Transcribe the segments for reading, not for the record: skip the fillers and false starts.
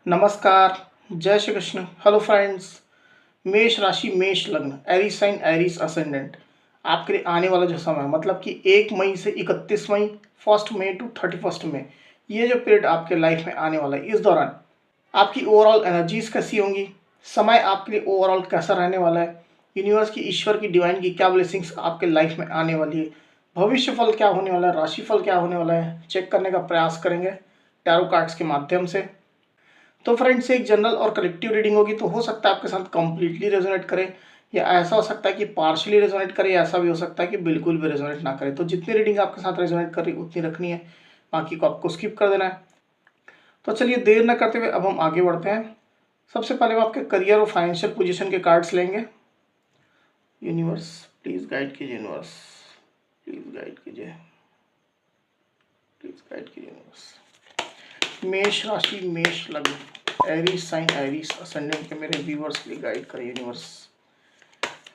नमस्कार, जय Shri Krishna. Hello friends. मेष राशि, मेष लग्न, एरीज साइन, एरीज असेंडेंट। आपके लिए आने वाला जो समय मतलब कि 1 मई से 31 मई, 1 मई टू 31 मई, ये जो पीरियड आपके लाइफ में आने वाला है, इस दौरान आपकी ओवरऑल एनर्जीज कैसी होंगी, समय आपके लिए ओवरऑल कैसा रहने वाला है, यूनिवर्स की, ईश्वर की, डिवाइन की क्या ब्लेसिंग्स आपके लाइफ में आने वाली है, भविष्य फल क्या होने वाला है, राशिफल क्या होने वाला है, चेक करने का प्रयास करेंगे टैरो कार्ड्स के माध्यम से। तो फ्रेंड्स, एक जनरल और कलेक्टिव रीडिंग होगी, तो हो सकता है आपके साथ कंप्लीटली रेजोनेट करे, या ऐसा हो सकता है कि पार्शली रेजोनेट करे, या ऐसा भी हो सकता है कि बिल्कुल भी रेजोनेट ना करे। तो जितनी रीडिंग आपके साथ रेजोनेट कर रही उतनी रखनी है, बाकी को आपको स्किप कर देना है। तो चलिए देर न करते हुए अब हम आगे बढ़ते हैं। सबसे पहले हम आपके करियर और फाइनेंशियल पोजीशन के कार्ड्स लेंगे। यूनिवर्स प्लीज गाइड कीजिए, यूनिवर्स प्लीज गाइड कीजिए, प्लीज गाइड कीजिए यूनिवर्स। मेष राशि, मेष लग्न, एरीज साइन, एरीज असेंडेंट के मेरे व्यूवर्स के लिए गाइड करें universe.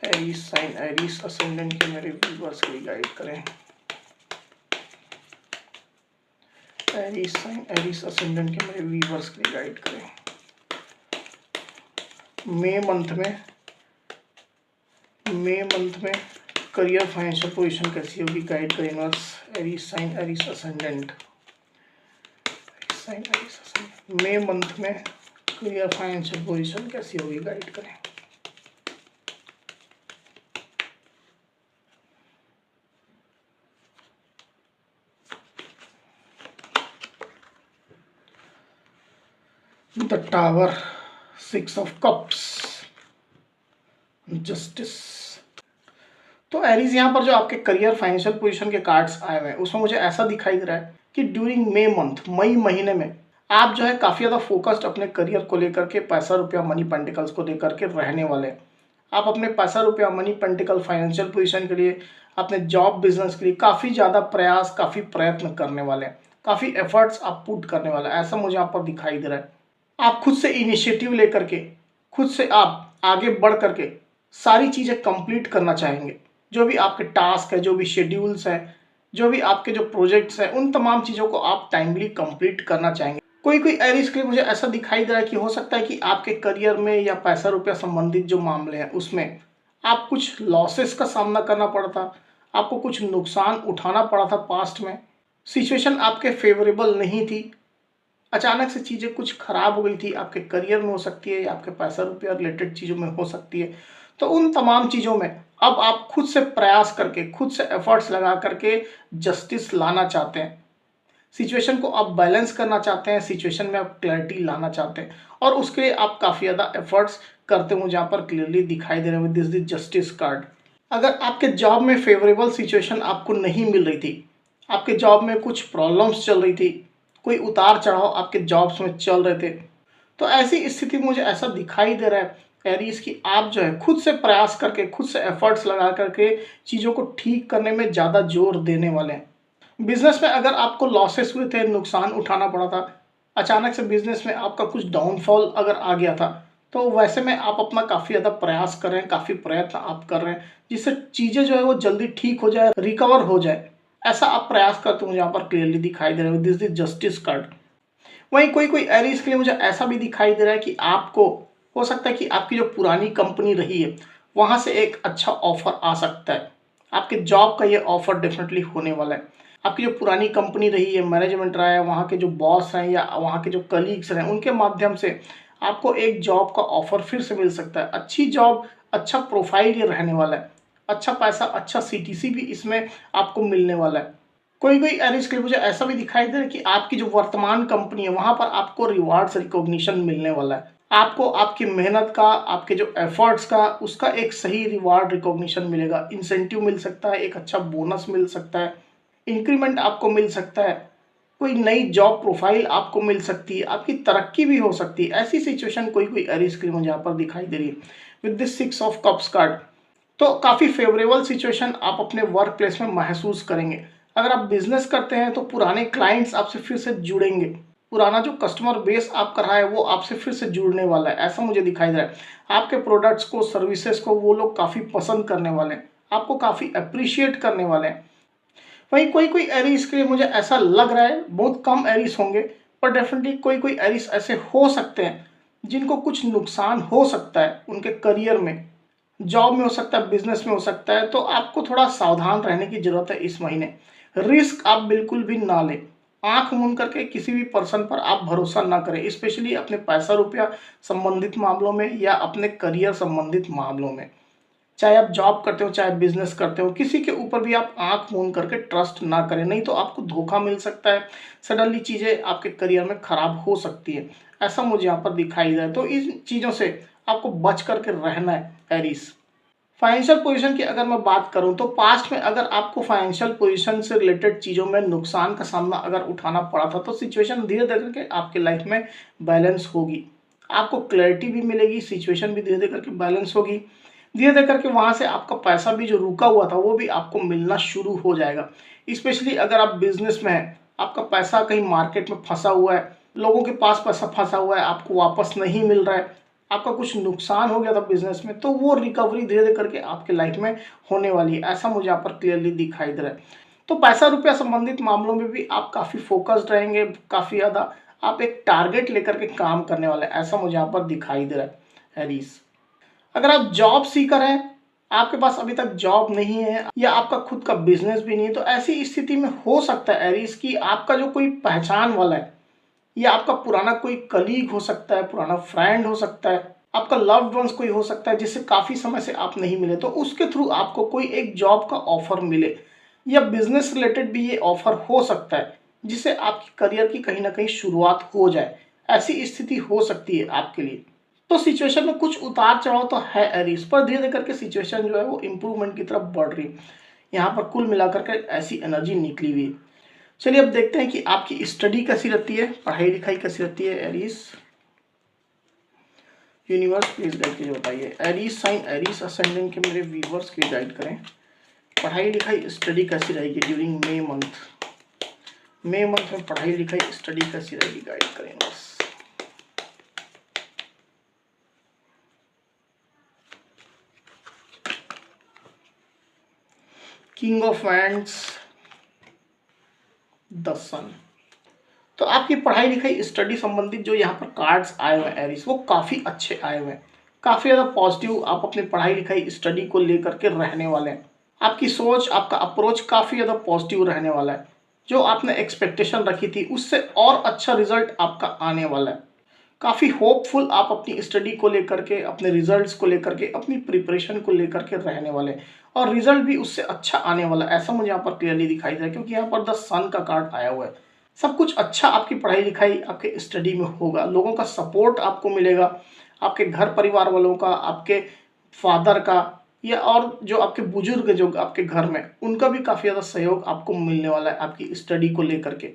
Aries sign, Aries ascendant के मेरे व्यूवर्स के लिए गाइड करें। एरीज साइन, एरीज असेंडेंट के मेरे व्यूवर्स के लिए गाइड करें। मई मंथ में करियर फाइनेंशियल पोजीशन कैसी होगी, गाइड करें universe. Aries sign, Aries ascendant, sign, Aries ascendant, मई मंथ में करियर फाइनेंशियल पोजीशन कैसी होगी, गाइड करें। The tower, 6 of cups, justice. तो एरीज यहाँ पर जो आपके करियर फाइनेंशियल पोजीशन के कार्ड्स आए हुए हैं, उसमें मुझे ऐसा दिखाई दे रहा है कि ड्यूरिंग मई मंथ, मई महीने में आप जो है काफ़ी ज़्यादा फोकस्ड अपने करियर को लेकर के, पैसा रुपया मनी पेंटिकल्स को लेकर के रहने वाले हैं। आप अपने पैसा रुपया मनी पेंटिकल फाइनेंशियल पोजीशन के लिए, अपने जॉब बिजनेस के लिए काफ़ी ज़्यादा प्रयास, काफ़ी प्रयत्न करने वाले हैं, काफ़ी एफर्ट्स आप पुट करने वाले हैं, ऐसा मुझे यहाँ पर दिखाई दे रहा है। आप खुद से इनिशिएटिव लेकर के, खुद से आप आगे बढ़ करके सारी चीज़ें कंप्लीट करना चाहेंगे। जो भी आपके टास्क है, जो भी शेड्यूल्स हैं, जो भी आपके जो प्रोजेक्ट्स हैं, उन तमाम चीज़ों को आप टाइमली कंप्लीट करना चाहेंगे। कोई कोई एरीज के लिए मुझे ऐसा दिखाई दे रहा है कि हो सकता है कि आपके करियर में या पैसा रुपया संबंधित जो मामले हैं उसमें आप कुछ लॉसेस का सामना करना पड़ता, आपको कुछ नुकसान उठाना पड़ा था पास्ट में। सिचुएशन आपके फेवरेबल नहीं थी, अचानक से चीज़ें कुछ खराब हो गई थी, आपके करियर में हो सकती है या आपके पैसा रुपया रिलेटेड चीज़ों में हो सकती है। तो उन तमाम चीज़ों में अब आप खुद से प्रयास करके, खुद से एफर्ट्स लगा करके जस्टिस लाना चाहते हैं, सिचुएशन को आप बैलेंस करना चाहते हैं, सिचुएशन में आप क्लैरिटी लाना चाहते हैं, और उसके लिए आप काफ़ी ज़्यादा एफर्ट्स करते हुए जहाँ पर क्लियरली दिखाई दे रहे हैं विद दिस जस्टिस कार्ड। अगर आपके जॉब में फेवरेबल सिचुएशन आपको नहीं मिल रही थी, आपके जॉब में कुछ प्रॉब्लम्स चल रही थी, कोई उतार चढ़ाव आपके जॉब्स में चल रहे थे, तो ऐसी स्थिति में मुझे ऐसा दिखाई दे रहा है एरीज की आप जो है खुद से प्रयास करके, खुद से एफर्ट्स लगा करके चीज़ों को ठीक करने में ज़्यादा जोर देने वाले हैं। बिजनेस में अगर आपको लॉसेस हुए थे, नुकसान उठाना पड़ा था, अचानक से बिजनेस में आपका कुछ डाउनफॉल अगर आ गया था, तो वैसे में आप अपना काफ़ी ज़्यादा प्रयास कर रहे हैं, काफ़ी प्रयत्न आप कर रहे हैं जिससे चीज़ें जो है वो जल्दी ठीक हो जाए, रिकवर हो जाए, ऐसा आप प्रयास करते हो यहाँ पर क्लियरली दिखाई दे रहे हो दिस जस्टिस कार्ड। वहीं कोई कोई एरीज के लिए मुझे ऐसा भी दिखाई दे रहा है कि आपको हो सकता है कि आपकी जो पुरानी कंपनी रही है वहाँ से एक अच्छा ऑफर आ सकता है, आपके जॉब का ये ऑफर डेफिनेटली होने वाला है। आपकी जो पुरानी कंपनी रही है, मैनेजमेंट रहा है, वहाँ के जो बॉस हैं या वहाँ के जो कलीग्स हैं, उनके माध्यम से आपको एक जॉब का ऑफर फिर से मिल सकता है। अच्छी जॉब, अच्छा प्रोफाइल ये रहने वाला है, अच्छा पैसा, अच्छा सीटीसी भी इसमें आपको मिलने वाला है। कोई कोई एरीज के लिए मुझे ऐसा भी दिखाई दे रहा है कि आपकी जो वर्तमान कंपनी है वहाँ पर आपको रिवार्ड्स, रिकॉग्निशन मिलने वाला है। आपको आपकी मेहनत का, आपके जो एफर्ट्स का, उसका एक सही रिवार्ड, रिकॉग्निशन मिलेगा। इंसेंटिव मिल सकता है, एक अच्छा बोनस मिल सकता है, इंक्रीमेंट आपको मिल सकता है, कोई नई जॉब प्रोफाइल आपको मिल सकती है, आपकी तरक्की भी हो सकती है। ऐसी सिचुएशन कोई कोई एरीज के लिए मुझे यहाँ पर दिखाई दे रही है with this 6 of cups card. तो काफ़ी फेवरेबल सिचुएशन आप अपने वर्क प्लेस में महसूस करेंगे। अगर आप बिजनेस करते हैं तो पुराने क्लाइंट्स आपसे फिर से जुड़ेंगे, पुराना जो कस्टमर बेस आपका रहा है वो आपसे फिर से जुड़ने वाला है, ऐसा मुझे दिखाई दे रहा है। आपके प्रोडक्ट्स को, सर्विसेज को वो लोग काफ़ी पसंद करने वाले हैं, आपको काफ़ी अप्रिशिएट करने वाले हैं। वहीं कोई कोई एरीज के लिए मुझे ऐसा लग रहा है, बहुत कम एरीज होंगे, पर डेफिनेटली कोई कोई एरिस ऐसे हो सकते हैं जिनको कुछ नुकसान हो सकता है उनके करियर में, जॉब में हो सकता है, बिजनेस में हो सकता है। तो आपको थोड़ा सावधान रहने की जरूरत है इस महीने। रिस्क आप बिल्कुल भी ना लें। आंख मूंद करके किसी भी पर्सन पर आप भरोसा ना करें, स्पेशली अपने पैसा रुपया संबंधित मामलों में या अपने करियर संबंधित मामलों में। चाहे आप जॉब करते हो, चाहे बिजनेस करते हो, किसी के ऊपर भी आप आंख मूंद करके ट्रस्ट ना करें, नहीं तो आपको धोखा मिल सकता है। सडनली चीजें आपके करियर में खराब हो सकती है, ऐसा मुझे यहाँ पर दिखाई दे। तो इन चीजों से आपको बच करके रहना है एरीज। फाइनेंशियल पोजीशन की अगर मैं बात करूं तो पास्ट में अगर आपको फाइनेंशियल पोजीशन से रिलेटेड चीज़ों में नुकसान का सामना अगर उठाना पड़ा था तो सिचुएशन धीरे धीरे करके आपके लाइफ में बैलेंस होगी। आपको क्लैरिटी भी मिलेगी, सिचुएशन भी धीरे धीरे करके बैलेंस होगी। धीरे धीरे करके वहाँ से आपका पैसा भी जो रुका हुआ था वो भी आपको मिलना शुरू हो जाएगा। स्पेशली अगर आप बिजनेस में हैं, आपका पैसा कहीं मार्केट में फंसा हुआ है, लोगों के पास पैसा फंसा हुआ है, आपको वापस नहीं मिल रहा है, आपका कुछ नुकसान हो गया था बिजनेस में, तो वो रिकवरी धीरे धीरे करके आपके लाइफ में होने वाली है, ऐसा मुझे यहाँ पर क्लियरली दिखाई दे रहा है। तो पैसा रुपया संबंधित मामलों में भी आप काफ़ी फोकस्ड रहेंगे, काफ़ी ज़्यादा आप एक टारगेट लेकर के काम करने वाले हैं, ऐसा मुझे यहाँ पर दिखाई दे रहा है एरीज। अगर आप जॉब सीकर हैं, आपके पास अभी तक जॉब नहीं है या आपका खुद का बिजनेस भी नहीं है, तो ऐसी स्थिति में हो सकता है एरीज कि आपका जो कोई पहचान वाला है या आपका पुराना कोई कलीग हो सकता है, पुराना फ्रेंड हो सकता है, आपका लव्ड वंस कोई हो सकता है जिससे काफ़ी समय से आप नहीं मिले, तो उसके थ्रू आपको कोई एक जॉब का ऑफर मिले या बिजनेस रिलेटेड भी ये ऑफर हो सकता है जिससे आपकी करियर की कहीं ना कहीं शुरुआत हो जाए। ऐसी स्थिति हो सकती है आपके लिए। तो सिचुएशन में कुछ उतार चढ़ाव तो है एरीज, पर धीरे धीरे करके सिचुएशन जो है वो इम्प्रूवमेंट की तरफ बढ़ रही है। यहाँ पर कुल मिलाकर के ऐसी एनर्जी निकली हुई है। चलिए अब देखते हैं कि आपकी स्टडी कैसी रहती है, पढ़ाई लिखाई कैसी रहती है एरीज। यूनिवर्स प्लीज गाइड कीजिए, बताइए एरीज साइन एरीज असेंडेंट के मेरे व्यूवर्स की गाइड करें। पढ़ाई लिखाई स्टडी कैसी रहेगी during May month. May month में पढ़ाई लिखाई स्टडी कैसी रहेगी, गाइड करें बस। किंग ऑफ वैंड्स, द सन। तो आपकी पढ़ाई लिखाई स्टडी संबंधित जो यहाँ पर कार्ड्स आए हुए हैं एरीज, वो काफ़ी अच्छे आए हुए हैं। काफ़ी ज़्यादा पॉजिटिव आप अपनी पढ़ाई लिखाई स्टडी को लेकर के रहने वाले हैं। आपकी सोच, आपका अप्रोच काफ़ी ज़्यादा पॉजिटिव रहने वाला है। जो आपने एक्सपेक्टेशन रखी थी उससे और अच्छा रिजल्ट आपका आने वाला है। काफ़ी होपफुल आप अपनी स्टडी को लेकर के, अपने रिजल्ट्स को लेकर के, अपनी प्रिपरेशन को लेकर के रहने वाले हैं और रिजल्ट भी उससे अच्छा आने वाला है, ऐसा मुझे यहाँ पर क्लियरली दिखाई दे रहा है क्योंकि यहाँ पर द सन का कार्ड आया हुआ है। सब कुछ अच्छा आपकी पढ़ाई लिखाई, आपके स्टडी में होगा। लोगों का सपोर्ट आपको मिलेगा, आपके घर परिवार वालों का, आपके फादर का या और जो आपके बुजुर्ग जो आपके घर में, उनका भी काफ़ी ज़्यादा सहयोग आपको मिलने वाला है आपकी स्टडी को लेकर के।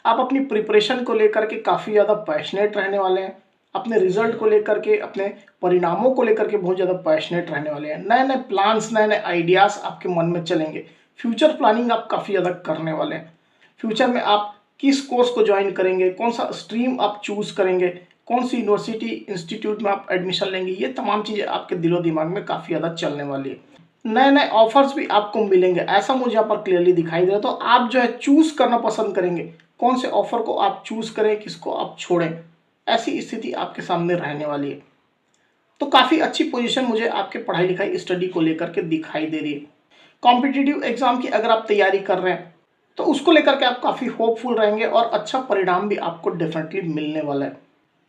आप अपनी प्रिपरेशन को लेकर के काफ़ी ज़्यादा पैशनेट रहने वाले हैं। अपने रिजल्ट को लेकर के, अपने परिणामों को लेकर के बहुत ज़्यादा पैशनेट रहने वाले हैं। नए नए प्लान्स, नए नए आइडियाज़ आपके मन में चलेंगे। फ्यूचर प्लानिंग आप काफ़ी ज़्यादा करने वाले हैं। फ्यूचर में आप किस कोर्स को ज्वाइन करेंगे, कौन सा स्ट्रीम आप चूज़ करेंगे, कौन सी यूनिवर्सिटी इंस्टीट्यूट में आप एडमिशन लेंगे, ये तमाम चीज़ें आपके दिलो दिमाग में काफ़ी ज़्यादा चलने वाली है। नए नए ऑफर्स भी आपको मिलेंगे, ऐसा मुझे यहाँ पर क्लियरली दिखाई दे रहा है। तो आप जो है चूज करना पसंद करेंगे, कौन से ऑफर को आप चूज करें, किसको आप छोड़ें, ऐसी स्थिति आपके सामने रहने वाली है। तो काफ़ी अच्छी पोजीशन मुझे आपके पढ़ाई लिखाई स्टडी को लेकर के दिखाई दे रही है। कॉम्पिटिटिव एग्जाम की अगर आप तैयारी कर रहे हैं तो उसको लेकर के आप काफ़ी होपफुल रहेंगे और अच्छा परिणाम भी आपको डेफिनेटली मिलने वाला है।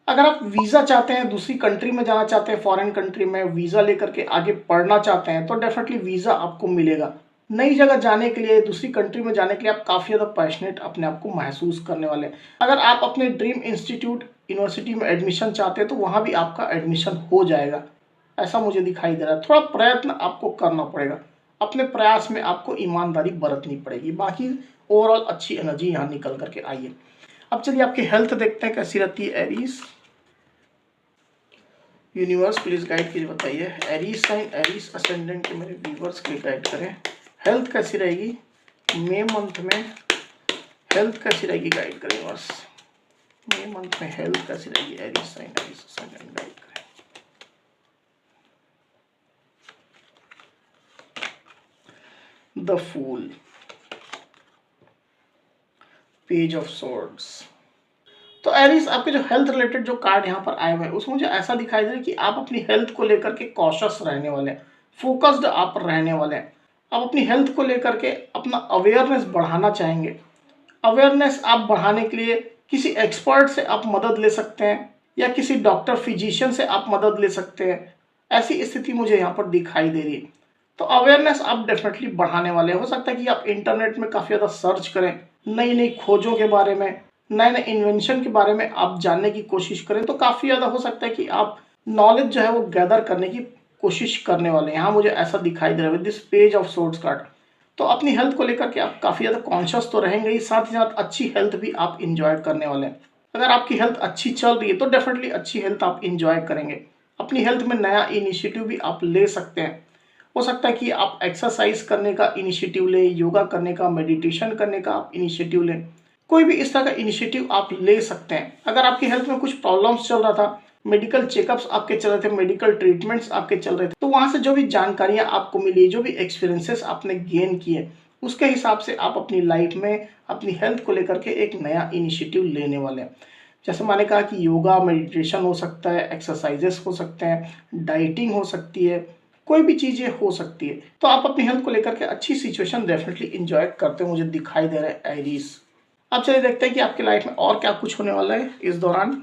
अगर आप वीज़ा चाहते हैं, दूसरी कंट्री में जाना चाहते हैं, फॉरेन कंट्री में वीज़ा लेकर के आगे पढ़ना चाहते हैं, तो डेफिनेटली वीज़ा आपको मिलेगा। नई जगह जाने के लिए, दूसरी कंट्री में जाने के लिए आप काफ़ी ज़्यादा पैशनेट अपने आप को महसूस करने वाले हैं। अगर आप अपने ड्रीम इंस्टीट्यूट यूनिवर्सिटी में एडमिशन चाहते हैं तो वहाँ भी आपका एडमिशन हो जाएगा, ऐसा मुझे दिखाई दे रहा है। थोड़ा प्रयत्न आपको करना पड़ेगा, अपने प्रयास में आपको ईमानदारी बरतनी पड़ेगी। बाकी ओवरऑल अच्छी एनर्जी यहाँ निकल करके आई है। अब चलिए आपकी हेल्थ देखते हैं कैसी रहती है एरीज। यूनिवर्स प्लीज गाइड कीजिए, बताइए एरीज साइन एरीज असेंडेंट के मेरे व्यूवर्स के लिए गाइड करें। हेल्थ कैसी रहेगी मे मंथ में, हेल्थ कैसी रहेगी, गाइड करें बस। मे मंथ में हेल्थ कैसी रहेगी Aries sign Aries ascendant, guide करें। The fool, page of swords, तो एरीज आपके जो हेल्थ रिलेटेड जो कार्ड यहाँ पर आए हुए हैं उसमें मुझे ऐसा दिखाई दे रहा है कि आप अपनी हेल्थ को लेकर के कॉशियस रहने वाले हैं, फोकस्ड आप रहने वाले हैं। आप अपनी हेल्थ को लेकर के अपना अवेयरनेस बढ़ाना चाहेंगे। अवेयरनेस आप बढ़ाने के लिए किसी एक्सपर्ट से आप मदद ले सकते हैं या किसी डॉक्टर फिजिशियन से आप मदद ले सकते हैं। ऐसी स्थिति मुझे यहाँ पर दिखाई दे रही है। तो अवेयरनेस आप डेफिनेटली बढ़ाने वाले हो सकता है कि आप इंटरनेट में काफ़ी ज़्यादा सर्च करें, नई नई खोजों के बारे में, नए नए इन्वेंशन के बारे में आप जानने की कोशिश करें। तो काफ़ी ज़्यादा हो सकता है कि आप नॉलेज जो है वो गैदर करने की कोशिश करने वाले हैं। यहाँ मुझे ऐसा दिखाई दे रहा है with this page of swords card. तो अपनी हेल्थ को लेकर के आप काफ़ी ज़्यादा कॉन्शियस तो रहेंगे ही, साथ ही साथ अच्छी हेल्थ भी आप इंजॉय करने वाले हैं। अगर आपकी हेल्थ अच्छी चल रही है तो डेफिनेटली अच्छी हेल्थ आप इंजॉय करेंगे। अपनी हेल्थ में नया इनिशिएटिव भी आप ले सकते हैं। हो सकता है कि आप एक्सरसाइज करने का इनिशिएटिव लें, योगा करने का, मेडिटेशन करने का आप इनिशिएटिव लें। कोई भी इस तरह का इनिशिएटिव आप ले सकते हैं। अगर आपकी हेल्थ में कुछ प्रॉब्लम्स चल रहा था, मेडिकल चेकअप्स आपके चल रहे थे, मेडिकल ट्रीटमेंट्स आपके चल रहे थे, तो वहाँ से जो भी जानकारियाँ आपको मिली, जो भी एक्सपीरियंसेस आपने गेन किए, उसके हिसाब से आप अपनी लाइफ में अपनी हेल्थ को लेकर के एक नया इनिशिएटिव लेने वाले हैं। जैसे मैंने कहा कि योगा, मेडिटेशन हो सकता है, एक्सरसाइजेस हो सकते हैं, डाइटिंग हो सकती है, कोई भी चीज़ें हो सकती है। तो आप अपनी हेल्थ को लेकर के अच्छी सिचुएशन डेफिनेटली इंजॉय करते हुए मुझे दिखाई दे रहा है एरीज। अब चलिए देखते हैं कि आपकी लाइफ में और क्या कुछ होने वाला है इस दौरान।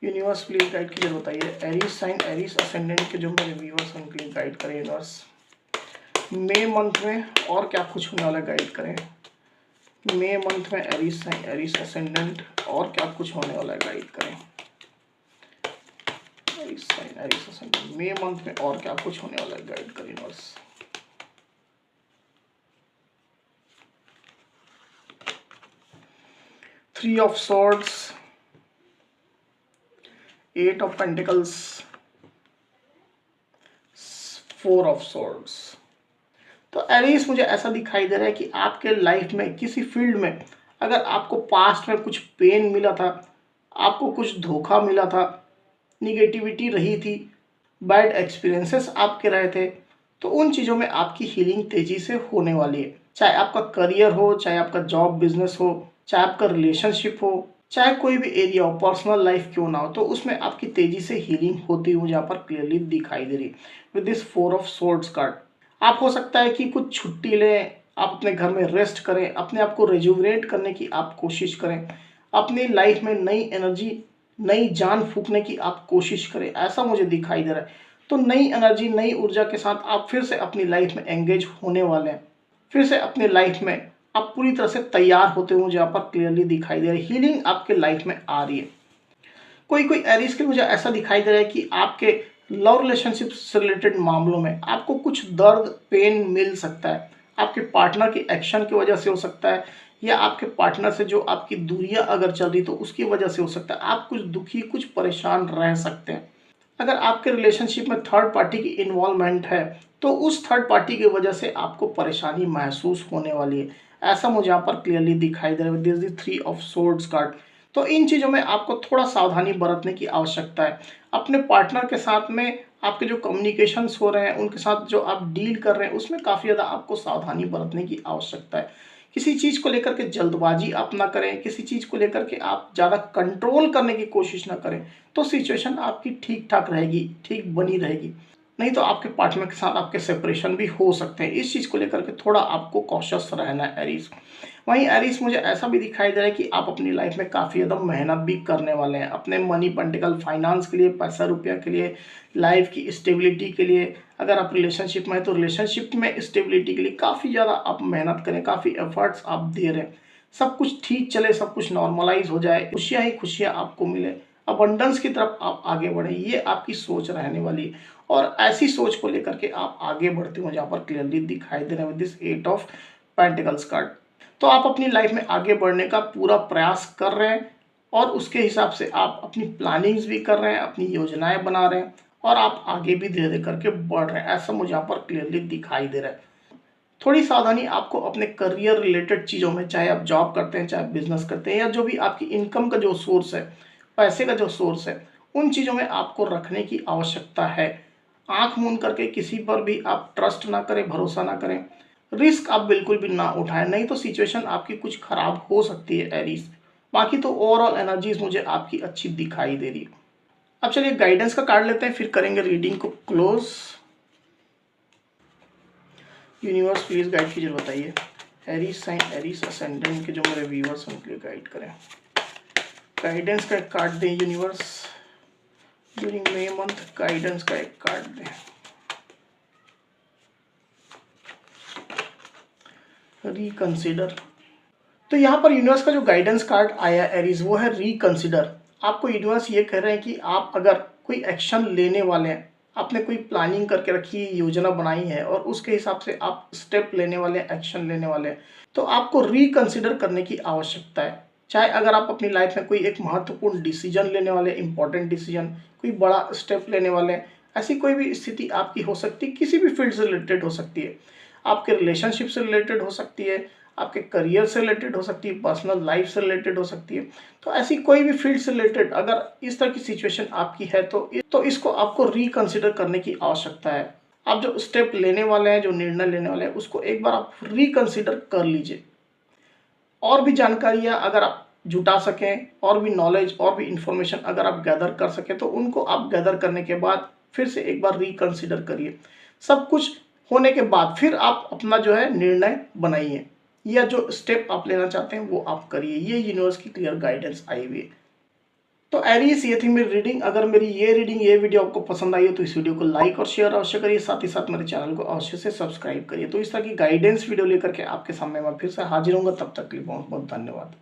यूनिवर्स प्लीज गाइड कीजिए, बताइए एरीज साइन, एरीज असेंडेंट के जो मेरे व्यूअर्स हैं प्लीज गाइड करें यूनिवर्स। मई मंथ में और क्या कुछ होने वाला है, गाइड करें। मई मंथ में एरीज साइन, एरीज असेंडेंट और क्या कुछ होने वाला है, गाइड करें। एरीज साइन, एरीज असेंडेंट मई मंथ में और क्या कुछ होने वाला है, गाइड करें universe. Three of swords, eight of pentacles, four of swords. तो एरीज मुझे ऐसा दिखाई दे रहा है कि आपके लाइफ में किसी फील्ड में अगर आपको पास्ट में कुछ पेन मिला था, आपको कुछ धोखा मिला था, निगेटिविटी रही थी, बैड एक्सपीरियंसेस आपके रहे थे, तो उन चीज़ों में आपकी हीलिंग तेज़ी से होने वाली है। चाहे आपका करियर हो, चाहे आपका जॉब बिजनेस हो, चाहे आपका रिलेशनशिप हो, चाहे कोई भी एरिया हो, पर्सनल लाइफ क्यों ना हो, तो उसमें आपकी तेज़ी से हीलिंग होती हुई मुझे यहाँ पर क्लियरली दिखाई दे रही है with this four of swords card. आप हो सकता है कि कुछ छुट्टी लें, आप अपने घर में रेस्ट करें, अपने आप को रिजुविनेट करने की आप कोशिश करें, अपनी लाइफ में नई एनर्जी, नई जान फूंकने की आप कोशिश करें, ऐसा मुझे दिखाई दे रहा है। तो नई एनर्जी, नई ऊर्जा के साथ आप फिर से अपनी लाइफ में एंगेज होने वाले हैं। फिर से अपनी लाइफ में आप पूरी तरह से तैयार होते हुए मुझे यहाँ पर क्लियरली दिखाई दे रहा है। हीलिंग आपके लाइफ में आ रही है। कोई कोई एरीज के मुझे ऐसा दिखाई दे रहा है कि आपके लव रिलेशनशिप से रिलेटेड मामलों में आपको कुछ दर्द, पेन मिल सकता है। आपके पार्टनर की एक्शन की वजह से हो सकता है, या आपके पार्टनर से जो आपकी दूरियां अगर चल रही तो उसकी वजह से हो सकता है। आप कुछ दुखी, कुछ परेशान रह सकते हैं। अगर आपके रिलेशनशिप में थर्ड पार्टी की इन्वॉल्वमेंट है तो उस थर्ड पार्टी की वजह से आपको परेशानी महसूस होने वाली है। ऐसा मुझे यहाँ पर क्लियरली दिखाई दे रहा है this is three of swords card. तो इन चीज़ों में आपको थोड़ा सावधानी बरतने की आवश्यकता है। अपने पार्टनर के साथ में आपके जो कम्युनिकेशंस हो रहे हैं, उनके साथ जो आप डील कर रहे हैं, उसमें काफ़ी ज़्यादा आपको सावधानी बरतने की आवश्यकता है। किसी चीज़ को लेकर के जल्दबाजी आप ना करें, किसी चीज़ को लेकर के आप ज़्यादा कंट्रोल करने की कोशिश ना करें, तो सिचुएशन आपकी ठीक ठाक रहेगी, ठीक बनी रहेगी। नहीं तो आपके पार्टनर के साथ आपके सेपरेशन भी हो सकते हैं। इस चीज़ को लेकर के थोड़ा आपको कॉशियस रहना है एरीज। वहीं एरीज मुझे ऐसा भी दिखाई दे रहा है कि आप अपनी लाइफ में काफ़ी ज़्यादा मेहनत भी करने वाले हैं अपने मनी, पॉलिटिकल, फाइनेंस के लिए, पैसा रुपया के लिए, लाइफ की स्टेबिलिटी के लिए। अगर आप रिलेशनशिप में हैं तो रिलेशनशिप में स्टेबिलिटी के लिए काफ़ी ज़्यादा आप मेहनत करें, काफ़ी एफर्ट्स आप दे रहे हैं। सब कुछ ठीक चले, सब कुछ नॉर्मलाइज हो जाए, खुशियाँ ही खुशियाँ आपको मिले, अबंडेंस की तरफ आप आगे बढ़े, ये आपकी सोच रहने वाली है। और ऐसी सोच को लेकर के आप आगे बढ़ते हुए यहाँ पर क्लियरली दिखाई दे रहे हैं with this eight of pentacles card. तो आप अपनी लाइफ में आगे बढ़ने का पूरा प्रयास कर रहे हैं और उसके हिसाब से आप अपनी प्लानिंग्स भी कर रहे हैं, अपनी योजनाएं बना रहे हैं और आप आगे भी धीरे धीरे करके बढ़ रहे हैं। ऐसा मुझे यहाँ पर क्लियरली दिखाई दे रहा है। थोड़ी सावधानी आपको अपने करियर रिलेटेड चीज़ों में, चाहे आप जॉब करते हैं, चाहे बिजनेस करते हैं, या जो भी आपकी इनकम का जो सोर्स है, पैसे का जो सोर्स है, उन चीज़ों में आपको रखने की आवश्यकता है। आंख मूंद करके किसी पर भी आप ट्रस्ट ना करें, भरोसा ना करें, रिस्क आप बिल्कुल भी ना उठाएं, नहीं तो सिचुएशन आपकी कुछ खराब हो सकती है एरीज। बाकी तो ओवरऑल एनर्जीज मुझे आपकी अच्छी दिखाई दे रही है। अब चलिए गाइडेंस का कार्ड लेते हैं, फिर करेंगे रीडिंग को क्लोज। यूनिवर्स प्लीज गाइड कीजिए, बताइए एरीज साइन, एरीज असेंडेंट के जो मेरे व्यूअर्स उनके लिए गाइड करें। गाइडेंस का एक कार्ड दें universe during May month, guidance का एक कार्ड दें। रिकंसिडर। तो यहाँ पर यूनिवर्स का जो गाइडेंस कार्ड आया एरीज वो है रिकंसिडर। आपको यूनिवर्स ये कह रहे हैं कि आप अगर कोई एक्शन लेने वाले हैं, आपने कोई प्लानिंग करके रखी है, योजना बनाई है और उसके हिसाब से आप स्टेप लेने वाले हैं, एक्शन लेने वाले हैं, तो आपको रिकंसिडर करने की आवश्यकता है। चाहे अगर आप अपनी लाइफ में कोई एक महत्वपूर्ण डिसीजन लेने वाले, इंपॉर्टेंट डिसीजन, कोई बड़ा स्टेप लेने वाले हैं, ऐसी कोई भी स्थिति आपकी हो सकती है, किसी भी फील्ड से रिलेटेड हो सकती है, आपके रिलेशनशिप से रिलेटेड हो सकती है, आपके करियर से रिलेटेड हो सकती है, पर्सनल लाइफ से रिलेटेड हो सकती है। तो ऐसी कोई भी फील्ड से रिलेटेड अगर इस तरह की सिचुएशन आपकी है तो इसको आपको रिकंसिडर करने की आवश्यकता है। आप जो स्टेप लेने वाले हैं, जो निर्णय लेने वाले हैं, उसको एक बार आप रिकंसिडर कर लीजिए। और भी जानकारियाँ अगर आप जुटा सकें, और भी नॉलेज, और भी इंफॉर्मेशन अगर आप गैदर कर सकें, तो उनको आप गैदर करने के बाद फिर से एक बार रिकंसिडर करिए। सब कुछ होने के बाद फिर आप अपना जो है निर्णय बनाइए, या जो स्टेप आप लेना चाहते हैं वो आप करिए। ये यूनिवर्स की क्लियर गाइडेंस आई हुई है। तो एरीज, ये थी मेरी रीडिंग। अगर मेरी ये वीडियो आपको पसंद आई हो तो इस वीडियो को लाइक और शेयर अवश्य करिए, साथ ही साथ मेरे चैनल को अवश्य से सब्सक्राइब करिए। तो इस तरह की गाइडेंस वीडियो लेकर के आपके सामने मैं फिर से हाजिर होऊंगा। तब तक के लिए बहुत बहुत धन्यवाद।